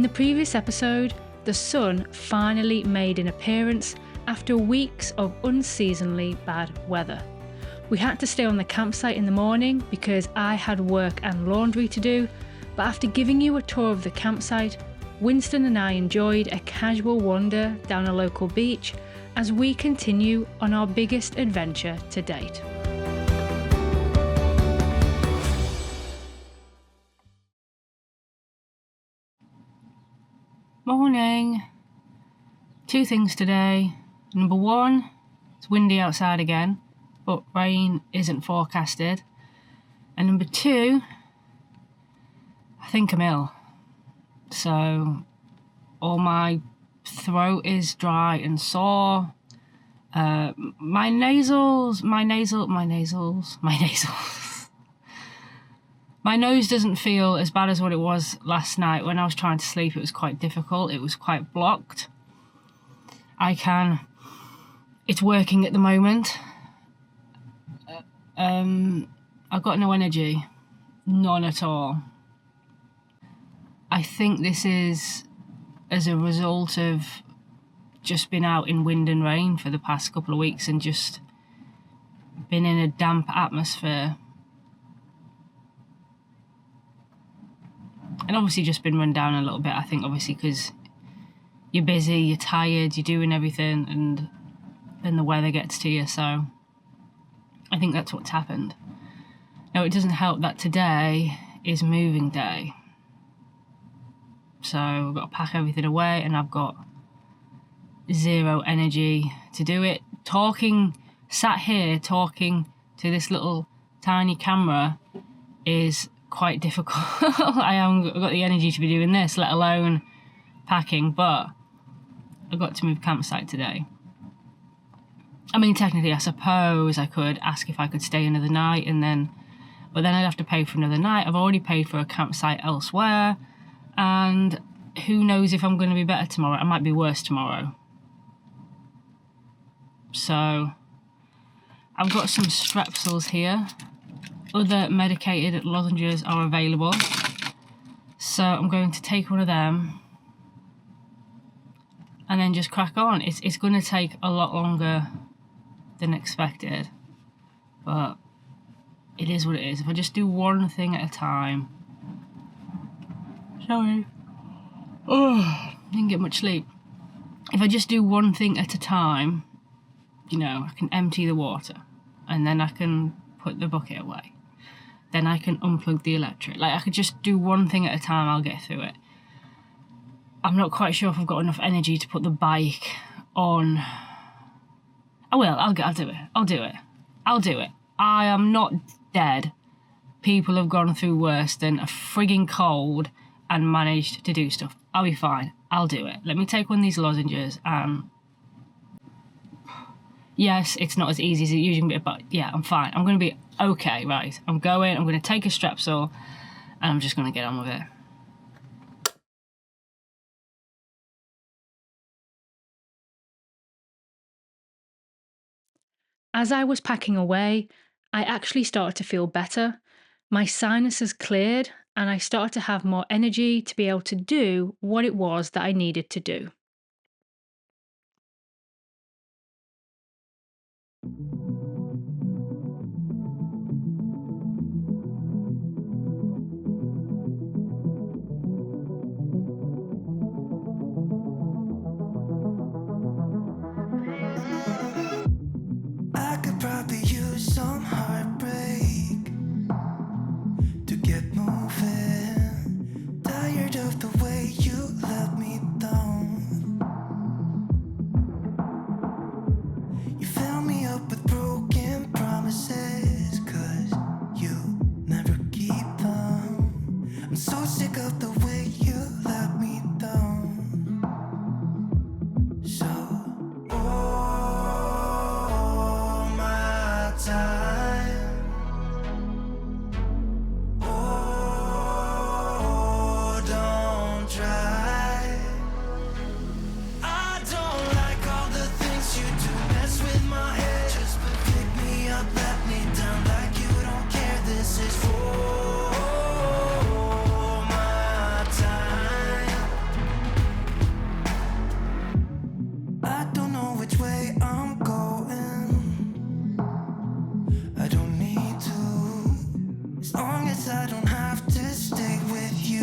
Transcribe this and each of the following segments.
the previous episode, the sun finally made an appearance after weeks of unseasonably bad weather. We had to stay on the campsite in the morning because I had work and laundry to do, but after giving you a tour of the campsite, Winston and I enjoyed a casual wander down a local beach as we continue on our biggest adventure to date. Morning. Two things today. Number one, it's windy outside again, but rain isn't forecasted. And number two, I think I'm ill. So all my throat is dry and sore. My nasals. My nose doesn't feel as bad as what it was last night. When I was trying to sleep, it was quite difficult. It was quite blocked. It's working at the moment. I've got no energy. None at all. I think this is as a result of just been out in wind and rain for the past couple of weeks and just been in a damp atmosphere. And obviously just been run down a little bit, I think, obviously, because you're busy, you're tired, you're doing everything, and then the weather gets to you, so I think that's what's happened. Now, it doesn't help that today is moving day. So I've got to pack everything away, and I've got zero energy to do it. Sat here talking to this little tiny camera is quite difficult. I haven't got the energy to be doing this, let alone packing, but I've got to move campsite today. I mean, technically, I suppose I could ask if I could stay another night, but then I'd have to pay for another night. I've already paid for a campsite elsewhere, and who knows if I'm going to be better tomorrow. I might be worse tomorrow. So I've got some strepsils here. Other medicated lozenges are available, so I'm going to take one of them and then just crack on. It's going to take a lot longer than expected, but it is what it is. If I just do one thing at a time. Sorry. Oh, didn't get much sleep. If I just do one thing at a time, I can empty the water, and then I can put the bucket away. Then I can unplug the electric. I could just do one thing at a time, I'll get through it. I'm not quite sure if I've got enough energy to put the bike on. I will, I'll do it. I am not dead. People have gone through worse than a frigging cold and managed to do stuff. I'll be fine. I'll do it. Let me take one of these lozenges and... Yes, it's not as easy as it usually is, but yeah, I'm fine. I'm going to be okay, right? I'm going to take a strepsil, and I'm just going to get on with it. As I was packing away, I actually started to feel better. My sinuses cleared, and I started to have more energy to be able to do what it was that I needed to do. I could probably use some heartbreak to get moving. Tired of the way you let me down. You fill me up with broken promises, 'cause you never keep them. I'm so sick of the way you let me down. So all my time, oh, don't try promise I don't have to stay with you.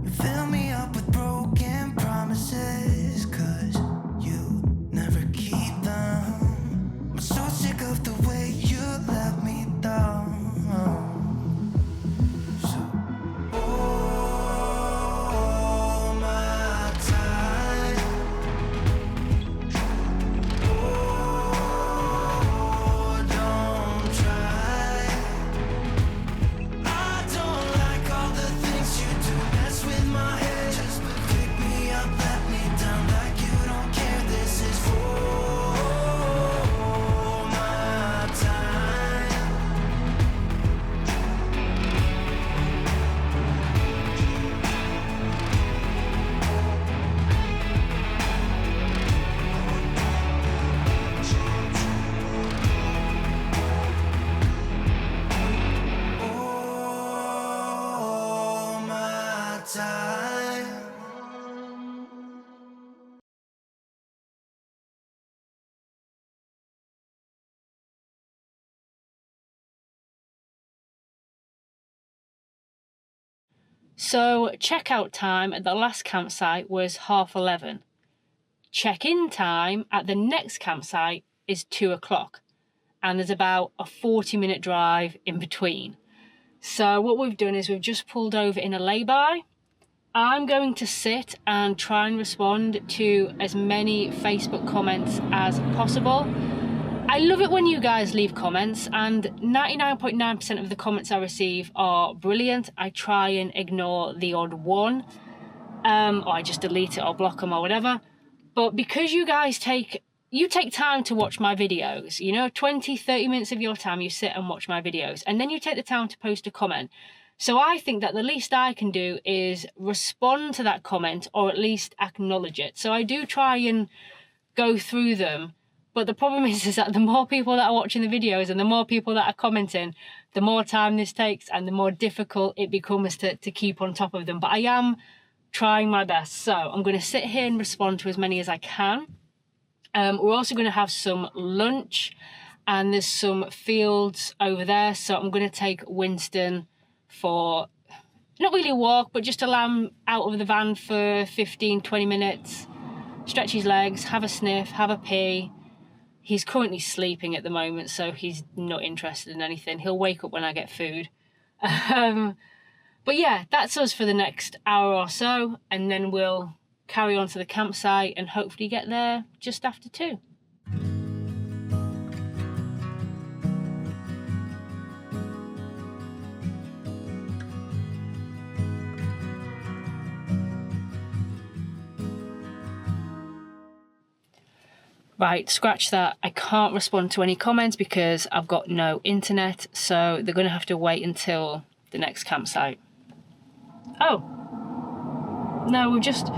You fill me up with broken promises, 'cause you never keep them. I'm so sick of the way you let me down. So, all my time, oh, don't try. I don't like all the things you do, mess with my head. Just pick me up, let me down like you don't care. This is for my time. All my time. So checkout time at the last campsite was 11:30. Check-in time at the next campsite is 2:00, and there's about a 40-minute drive in between. So what we've done is we've just pulled over in a lay-by. I'm going to sit and try and respond to as many Facebook comments as possible. I love it when you guys leave comments, and 99.9% of the comments I receive are brilliant. I try and ignore the odd one, or I just delete it or block them or whatever. But because you guys take time to watch my videos, you know, 20-30 minutes of your time you sit and watch my videos, and then you take the time to post a comment. So I think that the least I can do is respond to that comment, or at least acknowledge it. So I do try and go through them. But the problem is that the more people that are watching the videos and the more people that are commenting, the more time this takes and the more difficult it becomes to keep on top of them. But I am trying my best. So I'm going to sit here and respond to as many as I can. We're also going to have some lunch, and there's some fields over there. So I'm going to take Winston for, not really a walk, but just allow him out of the van for 15-20 minutes, stretch his legs, have a sniff, have a pee. He's currently sleeping at the moment, so he's not interested in anything. He'll wake up when I get food. But yeah, that's us for the next hour or so, and then we'll carry on to the campsite and hopefully get there just after 2. Right, scratch that. I can't respond to any comments because I've got no internet, so they're going to have to wait until the next campsite. Oh, no, we've just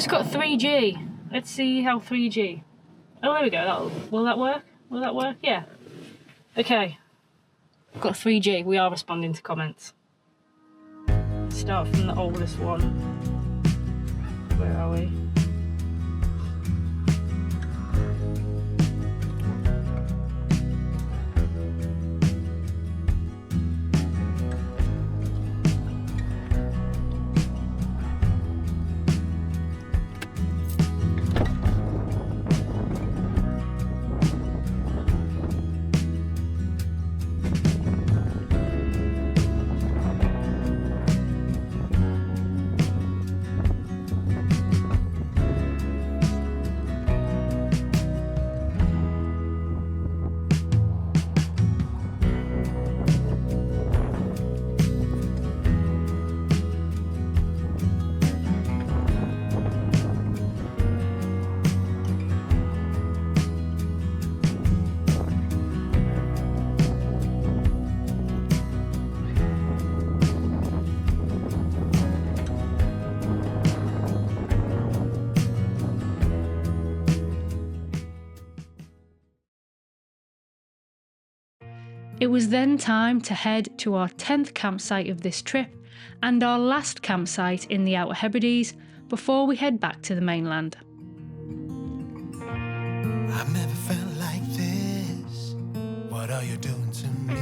got 3G. Let's see how 3G. Oh, there we go. Will that work? Will that work? Yeah. Okay. We've got 3G. We are responding to comments. Start from the oldest one. Where are we? It was then time to head to our 10th campsite of this trip and our last campsite in the Outer Hebrides before we head back to the mainland. I've never felt like this. What are you're doing to me.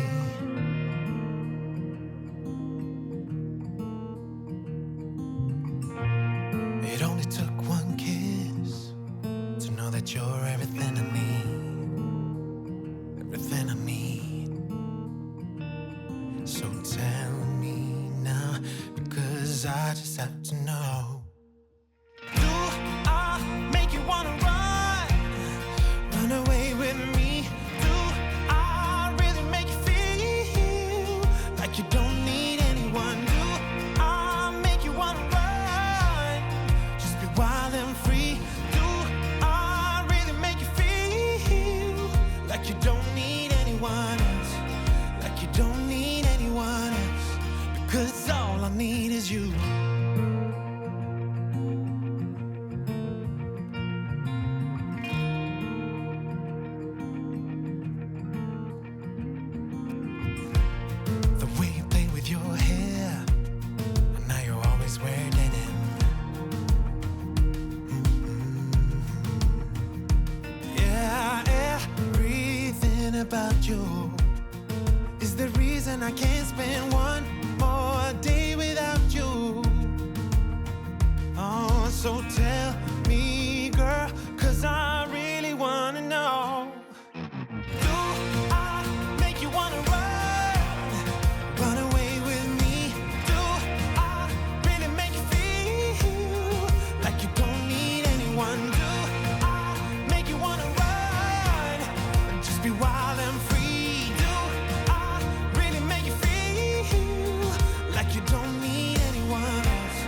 It only took one kiss to know that you're everything I need, everything I need. So tell me now, because I just have to know. Do I make you wanna run away with me? Do I really make you feel like you don't need anyone? Do I make you wanna run, just be wild and free? Do I really make you feel like you don't need anyone else, like you don't need anyone else? Because all I need is you. The way you play with your hair, and now you're always wearing denim. Yeah, everything about you is the reason I can't spend one more day without you. Oh, so tell me, girl, 'cause I really wanna know. Do I make you wanna run away with me? Do I really make you feel like you don't need anyone? Do I make you wanna run, just be wild and free? Do I really make you feel like you don't need anyone else,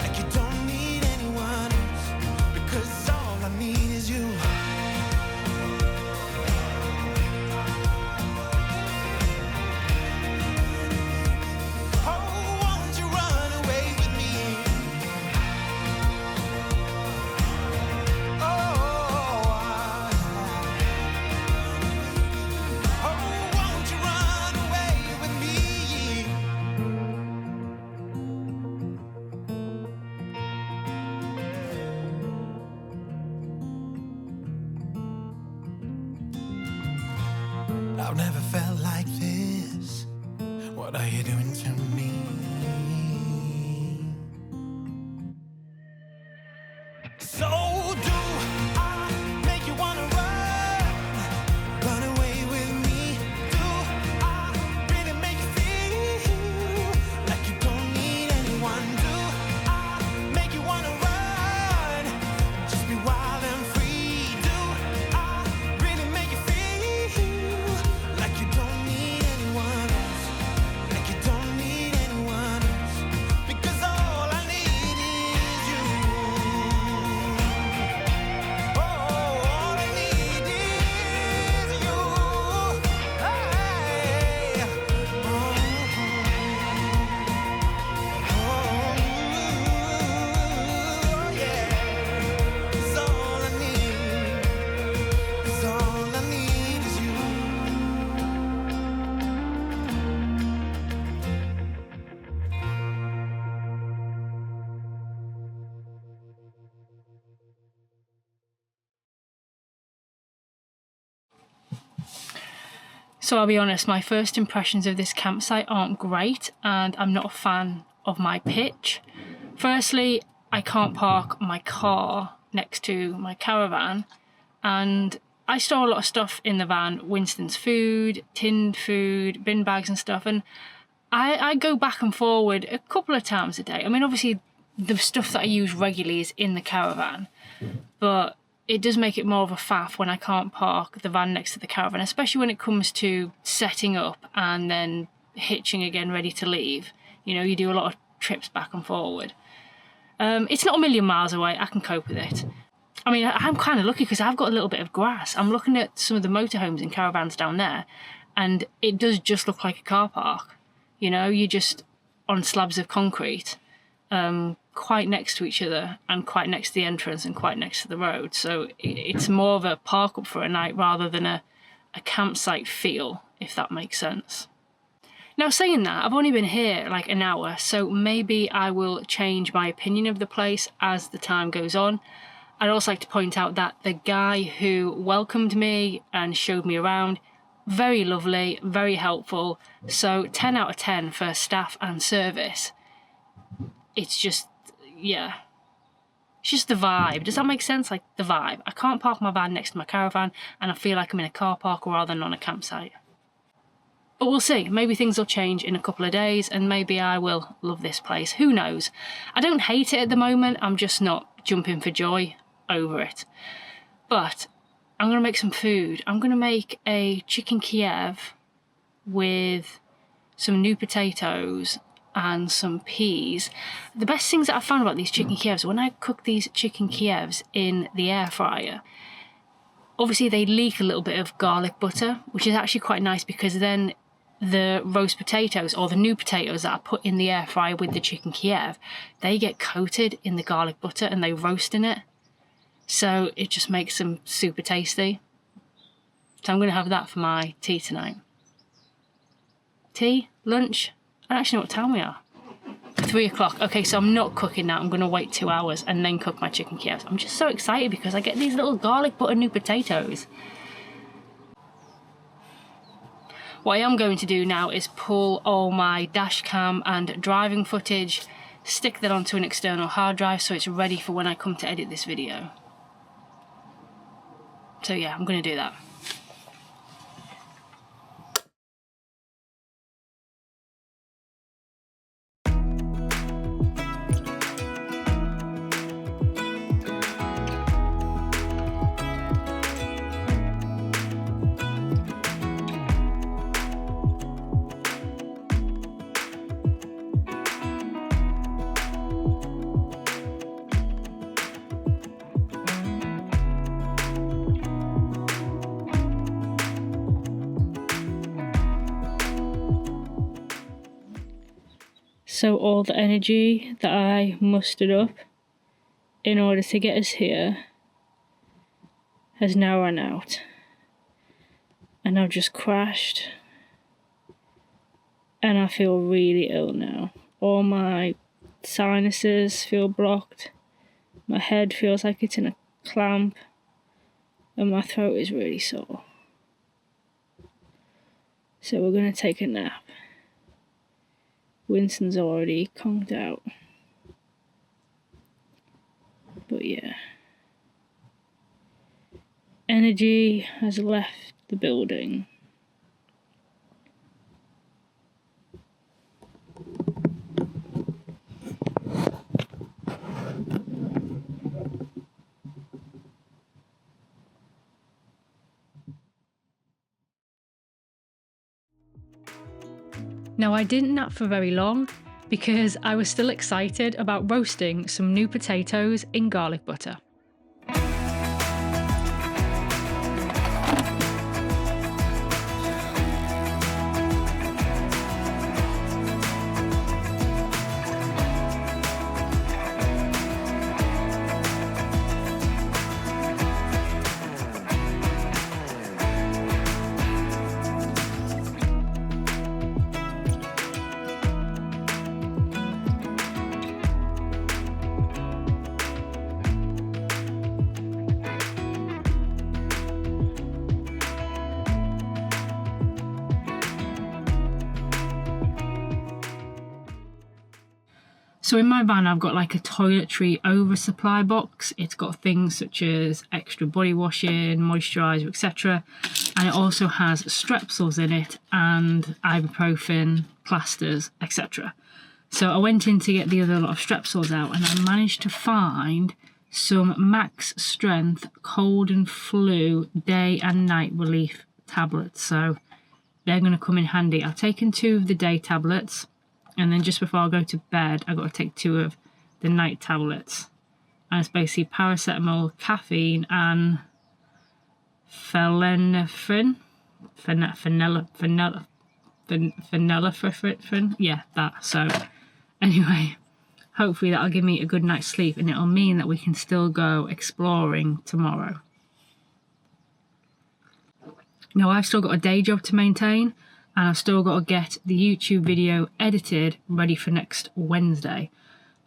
like you don't need anyone else? Because all I need is you. Oh, won't you run away with me? Oh, won't you run away with me? I've never felt like this. What are you doing to me? So do I make you wanna run away with me? Do I really make you feel like you don't need anyone? Do I make you wanna run, just be wild and free? Do I really make you feel like you don't need anyone else, like you don't need anyone else? Because all I need is you. Oh, all I need is you. Hey. Oh, yeah. 'Cause all I need is you. So I'll be honest, my first impressions of this campsite aren't great, and I'm not a fan of my pitch. Firstly, I can't park my car next to my caravan, and I store a lot of stuff in the van, Winston's food, tinned food, bin bags and stuff, and I go back and forward a couple of times a day. I mean, obviously the stuff that I use regularly is in the caravan, but it does make it more of a faff when I can't park the van next to the caravan, especially when it comes to setting up and then hitching again, ready to leave. You know, you do a lot of trips back and forward. It's not a million miles away. I can cope with it. I mean, I'm kind of lucky because I've got a little bit of grass. I'm looking at some of the motorhomes and caravans down there, and it does just look like a car park. You know, you're just on slabs of concrete, quite next to each other and quite next to the entrance and quite next to the road. So it's more of a park up for a night rather than a campsite feel, if that makes sense. Now, saying that, I've only been here like an hour, so maybe I will change my opinion of the place as the time goes on. I'd also like to point out that the guy who welcomed me and showed me around, very lovely, very helpful. So 10 out of 10 for staff and service. It's just, yeah. It's just the vibe. Does that make sense? Like, the vibe. I can't park my van next to my caravan, and I feel like I'm in a car park rather than on a campsite. But we'll see. Maybe things will change in a couple of days, and maybe I will love this place. Who knows? I don't hate it at the moment. I'm just not jumping for joy over it. But I'm going to make some food. I'm going to make a chicken Kiev with some new potatoes and some peas. The best things that I found about these chicken Kievs, when I cook these chicken Kievs in the air fryer, obviously they leak a little bit of garlic butter, which is actually quite nice, because then the roast potatoes, or the new potatoes that I put in the air fryer with the chicken Kiev, they get coated in the garlic butter and they roast in it. So it just makes them super tasty. So I'm going to have that for my tea tonight. Tea? Lunch? I don't actually know what time we are. 3 o'clock. Okay, so I'm not cooking now. I'm going to wait 2 hours and then cook my chicken Kievs. I'm just so excited because I get these little garlic butter new potatoes. What I am going to do now is pull all my dash cam and driving footage, stick that onto an external hard drive so it's ready for when I come to edit this video. So yeah, I'm going to do that. So all the energy that I mustered up in order to get us here has now run out. And I've just crashed. And I feel really ill now. All my sinuses feel blocked. My head feels like it's in a clamp. And my throat is really sore. So we're going to take a nap. Winston's already conked out. But yeah. Energy has left the building. Now, I didn't nap for very long because I was still excited about roasting some new potatoes in garlic butter. So in my van, I've got like a toiletry oversupply box. It's got things such as extra body washing, moisturiser, etc. And it also has strepsils in it and ibuprofen, plasters, etc. So I went in to get the other lot of strepsils out and I managed to find some max strength cold and flu day and night relief tablets. So they're going to come in handy. I've taken 2 of the day tablets. And then just before I go to bed, I've got to take 2 of the night tablets. And it's basically paracetamol, caffeine, and phenylephrine. Phenylephrine. Yeah, that. So anyway, hopefully that'll give me a good night's sleep. And it'll mean that we can still go exploring tomorrow. Now, I've still got a day job to maintain. And I've still got to get the YouTube video edited, ready for next Wednesday.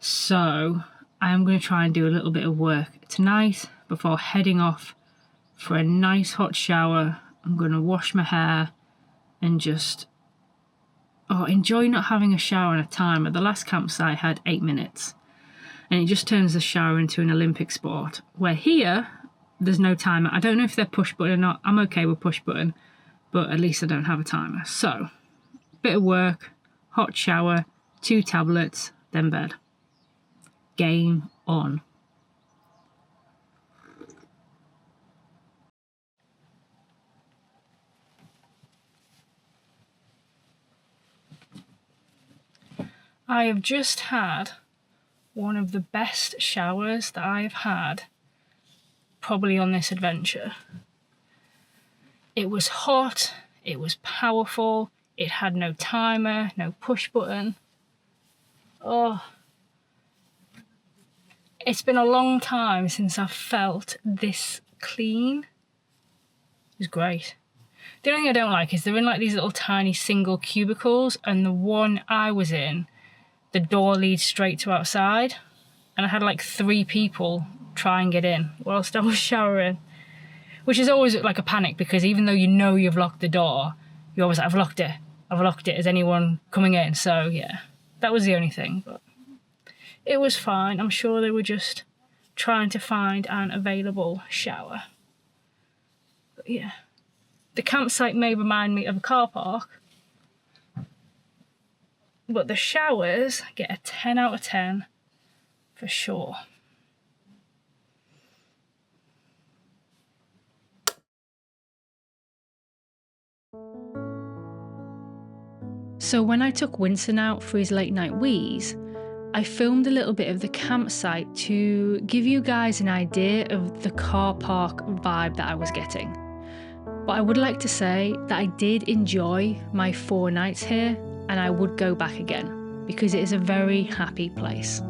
So I am going to try and do a little bit of work tonight before heading off for a nice hot shower I'm going to wash my hair and just enjoy not having a shower and a timer. The last campsite had 8 minutes, and it just turns the shower into an Olympic sport, where here there's no timer. I don't know if they're push button or not. I'm okay with push button, but at least I don't have a timer. So, bit of work, hot shower, 2 tablets, then bed. Game on. I have just had one of the best showers that I've had probably on this adventure. It was hot, it was powerful, it had no timer, no push button. Oh, it's been a long time since I've felt this clean. It was great. The only thing I don't like is they're in like these little tiny single cubicles, and the one I was in, the door leads straight to outside, and I had like 3 people try and get in whilst I was showering, which is always like a panic, because even though you know you've locked the door, you're always like, I've locked it, is anyone coming in? So yeah, that was the only thing, but it was fine. I'm sure they were just trying to find an available shower. But yeah, the campsite may remind me of a car park, but the showers get a 10 out of 10 for sure. So when I took Winston out for his late night wheeze, I filmed a little bit of the campsite to give you guys an idea of the car park vibe that I was getting. But I would like to say that I did enjoy my 4 nights here, and I would go back again because it is a very happy place.